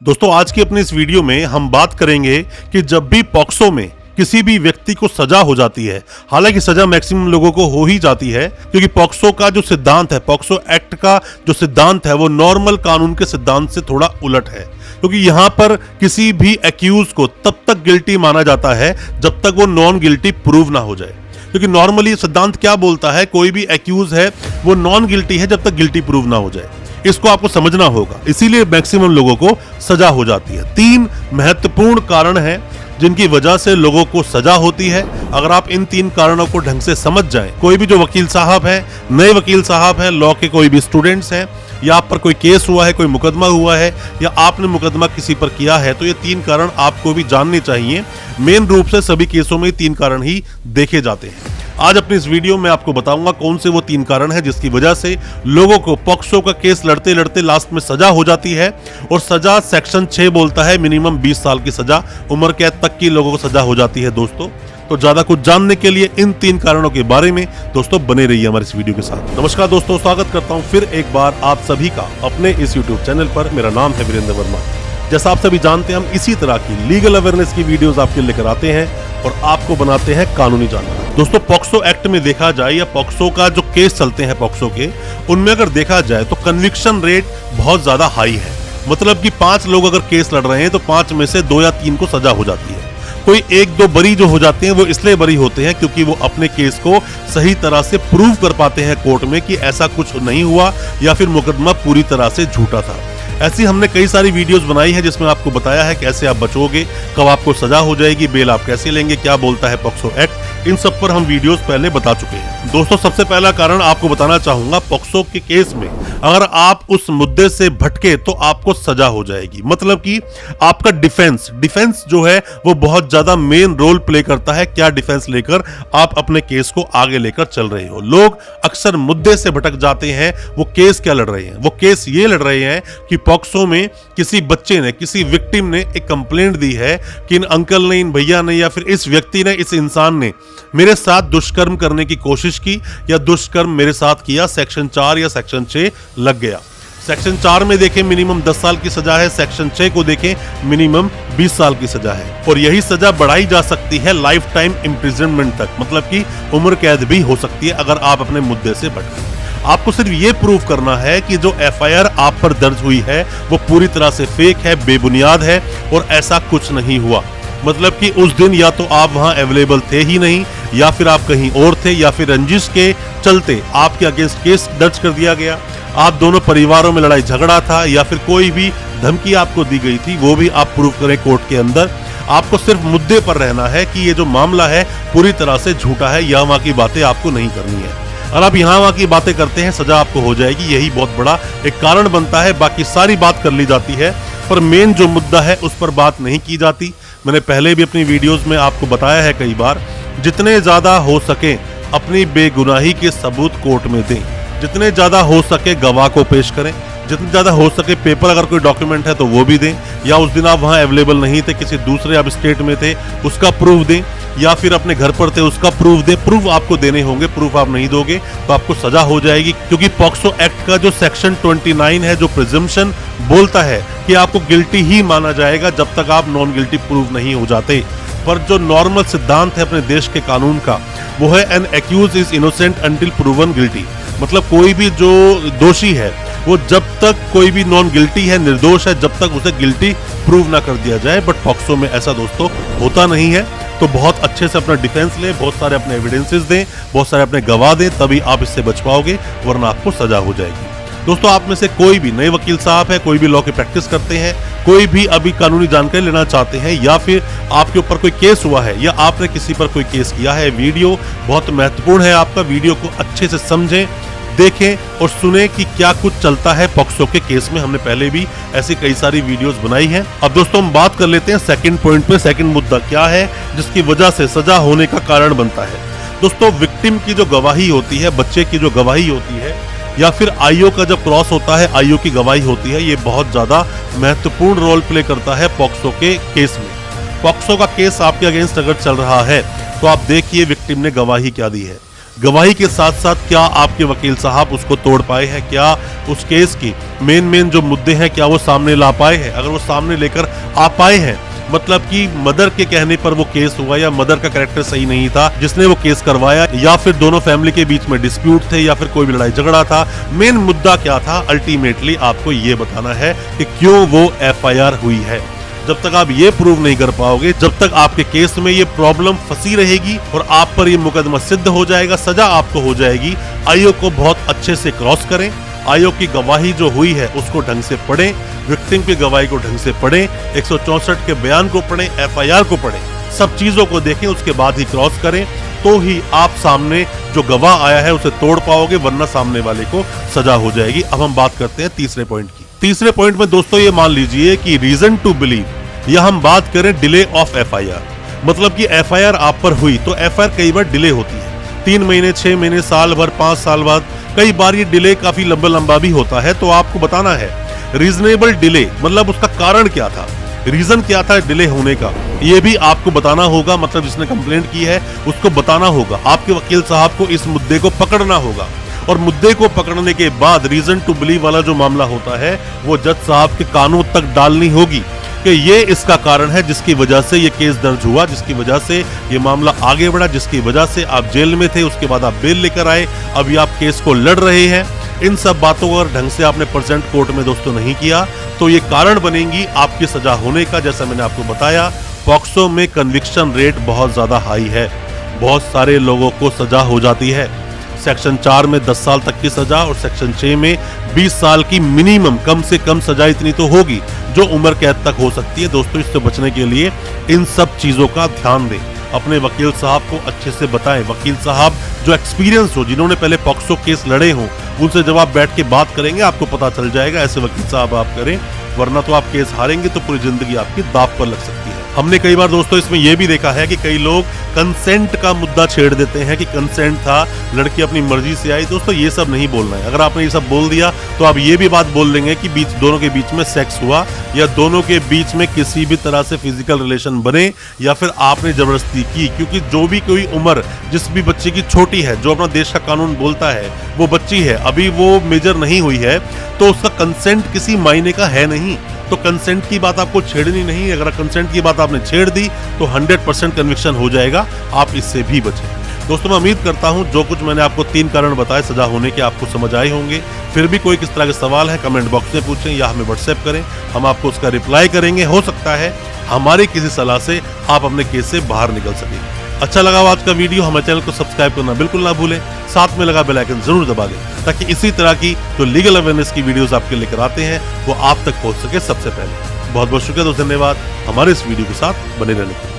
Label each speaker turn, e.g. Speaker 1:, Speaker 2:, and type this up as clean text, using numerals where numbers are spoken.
Speaker 1: दोस्तों आज की अपनी इस वीडियो में हम बात करेंगे कि जब भी पॉक्सो में किसी भी व्यक्ति को सजा हो जाती है, हालांकि सजा मैक्सिमम लोगों को हो ही जाती है क्योंकि पॉक्सो का जो सिद्धांत है, पॉक्सो एक्ट का जो सिद्धांत है वो नॉर्मल कानून के सिद्धांत से थोड़ा उलट है। क्योंकि यहाँ पर किसी भी एक्यूज को तब तक गिल्टी माना जाता है जब तक वो नॉन गिल्टी प्रूव ना हो जाए। क्योंकि नॉर्मली सिद्धांत क्या बोलता है, कोई भी एक्यूज है वो नॉन गिल्टी है जब तक गिल्टी प्रूव ना हो जाए। इसको आपको समझना होगा, इसीलिए मैक्सिमम लोगों को सजा हो जाती है। 3 महत्वपूर्ण कारण हैं जिनकी वजह से लोगों को सजा होती है। अगर आप इन 3 कारणों को ढंग से समझ जाएं, कोई भी जो वकील साहब है, नए वकील साहब हैं, लॉ के कोई भी स्टूडेंट्स हैं, या आप पर कोई केस हुआ है, कोई मुकदमा हुआ है, या आपने मुकदमा किसी पर किया है, तो ये 3 कारण आपको भी जानने चाहिए। मेन रूप से सभी केसों में 3 कारण ही देखे जाते हैं। आज अपनी इस वीडियो में आपको बताऊंगा कौन से वो 3 कारण हैं जिसकी वजह से लोगों को पॉक्सो का केस लड़ते लड़ते लास्ट में सजा हो जाती है। और सजा सेक्शन 6 बोलता है मिनिमम 20 साल की सजा, उम्र कैद तक की लोगों को सजा हो जाती है। दोस्तों तो ज्यादा कुछ जानने के लिए इन 3 कारणों के बारे में दोस्तों बने रहिए हमारे इस वीडियो के साथ। नमस्कार दोस्तों, स्वागत करता हूं फिर एक बार आप सभी का अपने इस यूट्यूब चैनल पर। मेरा नाम है वीरेंद्र वर्मा। जैसा आप सभी जानते हैं, हम इसी तरह की लीगल अवेयरनेस की वीडियोस आपके लेकर आते हैं और आपको बनाते हैं कानूनी जानकारी। दोस्तों पॉक्सो एक्ट में देखा जाए या पॉक्सो का जो केस चलते हैं पॉक्सो के, उनमें अगर देखा जाए तो कन्विक्शन रेट बहुत ज्यादा हाई है। मतलब कि 5 लोग अगर केस लड़ रहे हैं तो 5 में से 2 या 3 को सजा हो जाती है। कोई 1-2 बरी जो हो जाते हैं वो इसलिए बरी होते हैं क्योंकि वो अपने केस को सही तरह से प्रूव कर पाते हैं कोर्ट में कि ऐसा कुछ नहीं हुआ या फिर मुकदमा पूरी तरह से झूठा था। ऐसी हमने कई सारी वीडियोस बनाई हैं जिसमें आपको बताया है कैसे आप बचोगे, कब आपको सजा हो जाएगी, बेल आप कैसे लेंगे, क्या बोलता है पॉक्सो एक्ट, इन सब पर हम वीडियोस पहले बता चुके हैं। दोस्तों सबसे पहला कारण आपको बताना चाहूंगा, पॉक्सो के केस में अगर आप उस मुद्दे से भटके तो आपको सजा हो जाएगी। मतलब कि आपका डिफेंस जो है वो बहुत ज्यादा मेन रोल प्ले करता है। क्या डिफेंस लेकर आप अपने केस को आगे लेकर चल रहे हो। लोग अक्सर मुद्दे से भटक जाते हैं। वो केस क्या लड़ रहे हैं, वो केस ये लड़ रहे हैं कि पॉक्सो में किसी बच्चे ने, किसी विक्टिम ने एक कंप्लेंट दी है कि इन अंकल ने, इन भैया ने या फिर इस व्यक्ति ने, इस इंसान ने मेरे साथ दुष्कर्म करने की कोशिश की या दुष्कर्म मेरे साथ किया। सेक्शन 4 या सेक्शन 6 लग गया। सेक्शन 4 में देखें मिनिमम 10 साल की सजा है, सेक्शन 6 को देखें मिनिमम 20 साल की सजा है। और यही सजा बढ़ाई जा सकती है लाइफ टाइम इम्प्रिजनमेंट तक, मतलब कि उम्र कैद भी हो सकती है अगर आप अपने मुद्दे से भटके। आपको सिर्फ ये प्रूव करना है कि जो एफआईआर आप पर दर्ज हुई है वो पूरी तरह से फेक है, बेबुनियाद है और ऐसा कुछ नहीं हुआ। मतलब कि उस दिन या तो आप वहां अवेलेबल थे ही नहीं, या फिर आप कहीं और थे, या फिर रंजिश के चलते आपके अगेंस्ट केस दर्ज कर दिया गया। आप दोनों परिवारों में लड़ाई झगड़ा था, या फिर कोई भी धमकी आपको दी गई थी, वो भी आप प्रूव करें कोर्ट के अंदर। आपको सिर्फ मुद्दे पर रहना है कि ये जो मामला है पूरी तरह से झूठा है, या वहां की बातें आपको नहीं करनी है। और आप यहाँ वहां की बातें करते हैं, सजा आपको हो जाएगी। यही बहुत बड़ा एक कारण बनता है। बाकी सारी बात कर ली जाती है पर मेन जो मुद्दा है उस पर बात नहीं की जाती। मैंने पहले भी अपनी वीडियोस में आपको बताया है कई बार, जितने ज्यादा हो सके अपनी बेगुनाही के सबूत कोर्ट में दें, जितने ज्यादा हो सके गवाह को पेश करें, जितने ज्यादा हो सके पेपर अगर कोई डॉक्यूमेंट है तो वो भी दें, या उस दिन आप वहां अवेलेबल नहीं थे, किसी दूसरे आप स्टेट में थे उसका प्रूफ दें, या फिर अपने घर पर थे उसका प्रूफ दें। प्रूफ आपको देने होंगे, प्रूफ आप नहीं दोगे तो आपको सजा हो जाएगी। क्योंकि पॉक्सो एक्ट का जो सेक्शन 29 है, जो प्रिजम्पशन बोलता है कि आपको गिल्टी ही माना जाएगा जब तक आप नॉन गिल्टी प्रूव नहीं हो जाते। पर जो नॉर्मल सिद्धांत है अपने देश के कानून का वो है an accused is innocent until proven guilty. मतलब कोई भी जो दोषी है वो जब तक कोई भी नॉन गिल्टी है, निर्दोष है, जब तक उसे गिल्टी प्रूव ना कर दिया जाए। बट पॉक्सो में ऐसा दोस्तों होता नहीं है। तो बहुत अच्छे से अपना डिफेंस लें, बहुत सारे अपने एविडेंसेस दें, बहुत सारे अपने गवाह दें, तभी आप इससे बच पाओगे, वरना आपको सजा हो जाएगी। दोस्तों आप में से कोई भी नए वकील साहब है, कोई भी लॉ की प्रैक्टिस करते हैं, कोई भी अभी कानूनी जानकारी लेना चाहते हैं, या फिर आपके ऊपर कोई केस हुआ है या आपने किसी पर कोई केस किया है, वीडियो बहुत महत्वपूर्ण है। आपका वीडियो को अच्छे से समझें, देखें और सुने कि क्या कुछ चलता है पॉक्सो के केस में। हमने पहले भी ऐसी कई सारी वीडियोस बनाई हैं। अब दोस्तों हम बात कर लेते हैं सेकंड पॉइंट पे। सेकंड मुद्दा क्या है जिसकी वजह से सजा होने का कारण बनता है। दोस्तों विक्टिम की जो गवाही होती है, बच्चे की जो गवाही होती है, या फिर आईओ का जब क्रॉस होता है, आईओ की गवाही होती है, ये बहुत ज्यादा महत्वपूर्ण रोल प्ले करता है पॉक्सो के केस में। पॉक्सो का केस आपके अगेंस्ट अगर चल रहा है तो आप देखिए विक्टिम ने गवाही क्या दी है। गवाही के साथ साथ क्या आपके वकील साहब उसको तोड़ पाए हैं, क्या उस केस की मेन जो मुद्दे हैं क्या वो सामने ला पाए हैं। अगर वो सामने लेकर आ पाए हैं, मतलब कि मदर के कहने पर वो केस हुआ या मदर का कैरेक्टर सही नहीं था जिसने वो केस करवाया, या फिर दोनों फैमिली के बीच में डिस्प्यूट थे, या फिर कोई भी लड़ाई झगड़ा था, मेन मुद्दा क्या था, अल्टीमेटली आपको ये बताना है कि क्यों वो एफआईआर हुई है। जब तक आप ये प्रूव नहीं कर पाओगे, जब तक आपके केस में ये प्रॉब्लम फंसी रहेगी और आप पर ये मुकदमा सिद्ध हो जाएगा, सजा आपको हो जाएगी, आयोग को बहुत अच्छे से क्रॉस करें। आयोग की गवाही जो हुई है उसको ढंग से पढ़ें, विक्टिम की गवाही को ढंग से पढ़ें, 164 के बयान को पढ़ें, एफआईआर को पढ़ें, सब चीजों को देखें, उसके बाद ही क्रॉस करें, तो ही आप सामने जो गवाह आया है उसे तोड़ पाओगे, वरना सामने वाले को सजा हो जाएगी। अब हम बात करते हैं तीसरे पॉइंट की। तीसरे पॉइंट में दोस्तों ये मान लीजिए कि रीजन टू बिलीव, या हम बात करें डिले ऑफ एफआईआर, मतलब कि एफआईआर आप पर हुई तो एफआईआर कई बार डिले होती है, 3 महीने, 6 महीने, साल भर, 5 साल बाद, कई बार ये डिले काफी लंबा भी होता है। तो आपको बताना है रीजनेबल डिले, मतलब उसका कारण क्या था, रीजन क्या था डिले होने का, ये भी आपको बताना होगा। मतलब जिसने कंप्लेंट की है उसको बताना होगा, आपके वकील साहब को इस मुद्दे को पकड़ना होगा, और मुद्दे को पकड़ने के बाद रीजन टू बिलीव वाला जो मामला होता है वो जज साहब के कानों तक डालनी होगी कि ये इसका कारण है जिसकी वजह से ये केस दर्ज हुआ, जिसकी वजह से ये मामला आगे बढ़ा, जिसकी वजह से आप जेल में थे, उसके बाद आप बेल लेकर आए, अभी आप केस को लड़ रहे हैं। इन सब बातों को अगर ढंग से आपने प्रेजेंट कोर्ट में दोस्तों नहीं किया तो ये कारण बनेंगी आपकी सजा होने का। जैसा मैंने आपको बताया, पॉक्सो में कन्विक्शन रेट बहुत ज्यादा हाई है, बहुत सारे लोगों को सजा हो जाती है। सेक्शन 4 में 10 साल तक की सजा और सेक्शन 6 में 20 साल की मिनिमम, कम से कम सजा इतनी तो होगी जो उम्र कैद तक हो सकती है। दोस्तों इससे बचने के लिए इन सब चीजों का ध्यान दें, अपने वकील साहब को अच्छे से बताएं। वकील साहब जो एक्सपीरियंस हो, जिन्होंने पहले पॉक्सो केस लड़े हों, उनसे जब आप बैठ के बात करेंगे आपको पता चल जाएगा। ऐसे वकील साहब आप करें, वरना तो आप केस हारेंगे तो पूरी जिंदगी आपकी दांव पर लग सकती है। हमने कई बार दोस्तों इसमें यह भी देखा है कि कई लोग कंसेंट का मुद्दा छेड़ देते हैं कि कंसेंट था, लड़की अपनी मर्जी से आई। दोस्तों ये सब नहीं बोलना है। अगर आपने ये सब बोल दिया तो आप ये भी बात बोल देंगे कि दोनों के बीच में सेक्स हुआ, या दोनों के बीच में किसी भी तरह से फिजिकल रिलेशन बने, या फिर आपने जबरदस्ती की। क्योंकि जो भी कोई उम्र जिस भी बच्चे की छोटी है, जो अपना देश का कानून बोलता है वो बच्ची है, अभी वो मेजर नहीं हुई है, तो उसका कंसेंट किसी मायने का है नहीं। तो कंसेंट की बात आपको छेड़नी नहीं। अगर कंसेंट की बात आपने छेड़ दी तो 100% कन्विक्शन हो जाएगा। आप इससे भी बचें। दोस्तों मैं उम्मीद करता हूं जो कुछ मैंने आपको 3 कारण बताए सजा होने के आपको समझ आए होंगे। फिर भी कोई किस तरह के सवाल है कमेंट बॉक्स में पूछें या हमें व्हाट्सएप करें, हम आपको उसका रिप्लाई करेंगे। हो सकता है हमारी किसी सलाह से आप अपने केस से बाहर निकल सकें। अच्छा लगा आज का वीडियो, हमारे चैनल को सब्सक्राइब करना बिल्कुल ना भूलें, साथ में लगा बेल आइकन जरूर दबा दें ताकि इसी तरह की जो लीगल अवेयरनेस की वीडियोस आपके लेकर आते हैं वो आप तक पहुंच सके सबसे पहले। बहुत बहुत शुक्रिया दोस्तों, धन्यवाद हमारे इस वीडियो के साथ बने रहने के लिए।